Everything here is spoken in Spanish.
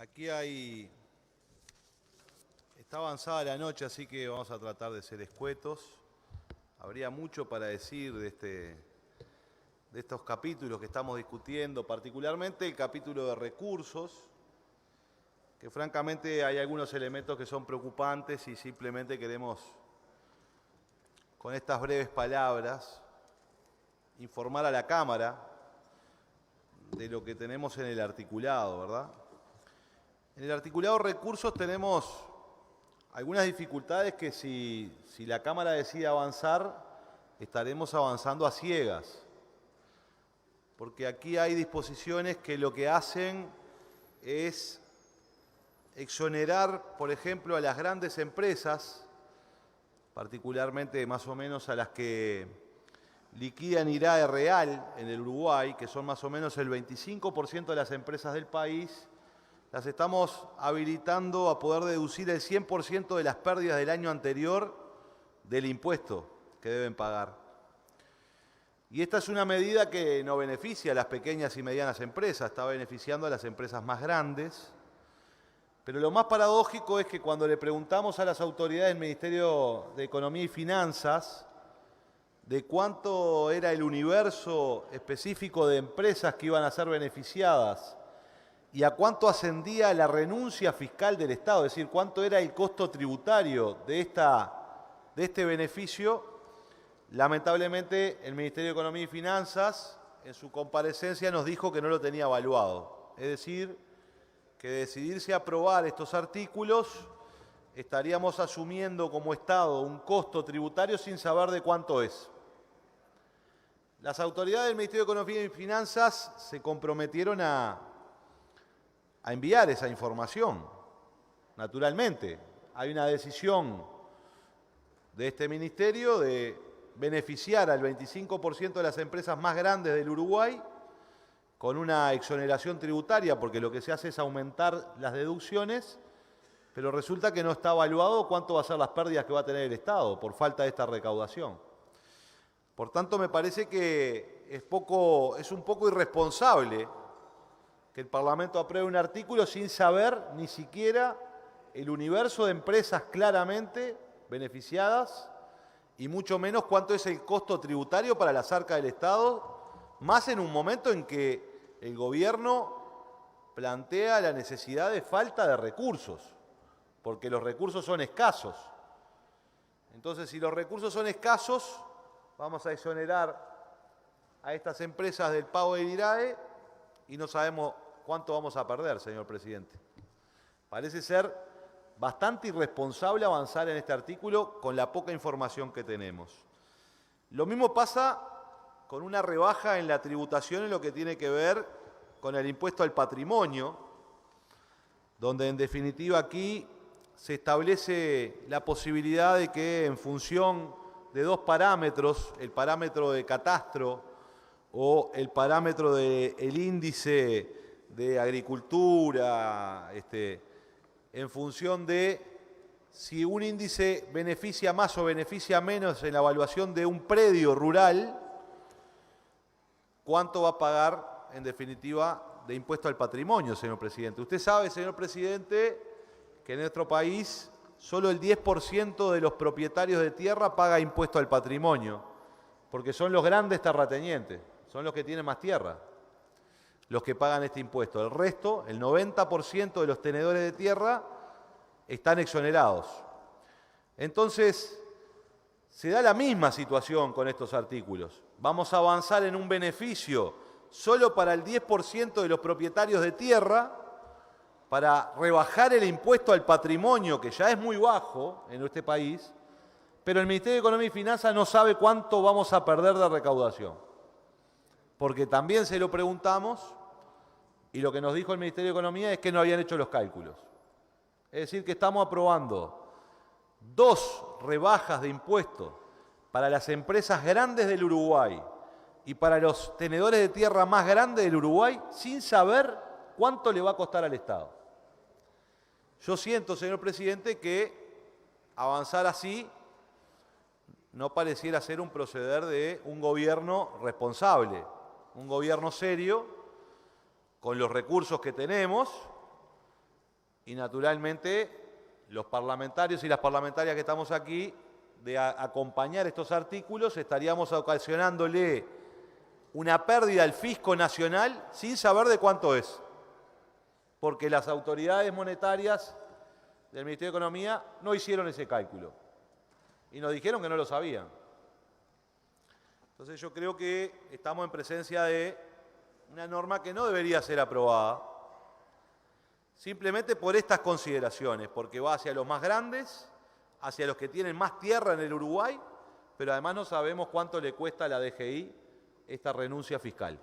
Aquí está avanzada la noche, así que vamos a tratar de ser escuetos. Habría mucho para decir de estos capítulos que estamos discutiendo, particularmente el capítulo de recursos, que francamente hay algunos elementos que son preocupantes y simplemente queremos, con estas breves palabras, informar a la Cámara de lo que tenemos en el articulado, ¿verdad? En el articulado recursos tenemos algunas dificultades que si la Cámara decide avanzar, estaremos avanzando a ciegas. Porque aquí hay disposiciones que lo que hacen es exonerar, por ejemplo, a las grandes empresas, particularmente más o menos a las que liquidan IRAE real en el Uruguay, que son más o menos el 25% de las empresas del país, las estamos habilitando a poder deducir el 100% de las pérdidas del año anterior del impuesto que deben pagar. Y esta es una medida que no beneficia a las pequeñas y medianas empresas, está beneficiando a las empresas más grandes. Pero lo más paradójico es que cuando le preguntamos a las autoridades del Ministerio de Economía y Finanzas de cuánto era el universo específico de empresas que iban a ser beneficiadas y a cuánto ascendía la renuncia fiscal del Estado, es decir, cuánto era el costo tributario de este beneficio, lamentablemente el Ministerio de Economía y Finanzas en su comparecencia nos dijo que no lo tenía evaluado. Es decir, que de decidirse a aprobar estos artículos, estaríamos asumiendo como Estado un costo tributario sin saber de cuánto es. Las autoridades del Ministerio de Economía y Finanzas se comprometieron a enviar esa información. Naturalmente, hay una decisión de este ministerio de beneficiar al 25% de las empresas más grandes del Uruguay con una exoneración tributaria, porque lo que se hace es aumentar las deducciones, pero resulta que no está evaluado cuánto va a ser las pérdidas que va a tener el Estado por falta de esta recaudación. Por tanto, me parece que es un poco irresponsable que el Parlamento apruebe un artículo sin saber ni siquiera el universo de empresas claramente beneficiadas y mucho menos cuánto es el costo tributario para las arcas del Estado, más en un momento en que el Gobierno plantea la necesidad de falta de recursos, porque los recursos son escasos. Entonces, si los recursos son escasos, vamos a exonerar a estas empresas del pago del IRAE y no sabemos cuánto vamos a perder, señor presidente. Parece ser bastante irresponsable avanzar en este artículo con la poca información que tenemos. Lo mismo pasa con una rebaja en la tributación en lo que tiene que ver con el impuesto al patrimonio, donde en definitiva aquí se establece la posibilidad de que en función de dos parámetros, el parámetro de catastro o el parámetro del índice de agricultura, en función de si un índice beneficia más o beneficia menos en la evaluación de un predio rural, cuánto va a pagar, en definitiva, de impuesto al patrimonio, señor presidente. Usted sabe, señor presidente, que en nuestro país solo el 10% de los propietarios de tierra paga impuesto al patrimonio, porque son los grandes terratenientes, son los que tienen más tierra, los que pagan este impuesto. El resto, el 90% de los tenedores de tierra, están exonerados. Entonces, se da la misma situación con estos artículos. Vamos a avanzar en un beneficio solo para el 10% de los propietarios de tierra, para rebajar el impuesto al patrimonio, que ya es muy bajo en este país, pero el Ministerio de Economía y Finanzas no sabe cuánto vamos a perder de recaudación. Porque también se lo preguntamos y lo que nos dijo el Ministerio de Economía es que no habían hecho los cálculos. Es decir, que estamos aprobando dos rebajas de impuestos para las empresas grandes del Uruguay y para los tenedores de tierra más grandes del Uruguay sin saber cuánto le va a costar al Estado. Yo siento, señor presidente, que avanzar así no pareciera ser un proceder de un gobierno responsable, un gobierno serio, con los recursos que tenemos, Y naturalmente los parlamentarios y las parlamentarias que estamos aquí, de acompañar estos artículos, estaríamos ocasionándole una pérdida al fisco nacional sin saber de cuánto es. Porque las autoridades monetarias del Ministerio de Economía no hicieron ese cálculo. Y nos dijeron que no lo sabían. Entonces yo creo que estamos en presencia de una norma que no debería ser aprobada, simplemente por estas consideraciones, porque va hacia los más grandes, hacia los que tienen más tierra en el Uruguay, pero además no sabemos cuánto le cuesta a la DGI esta renuncia fiscal.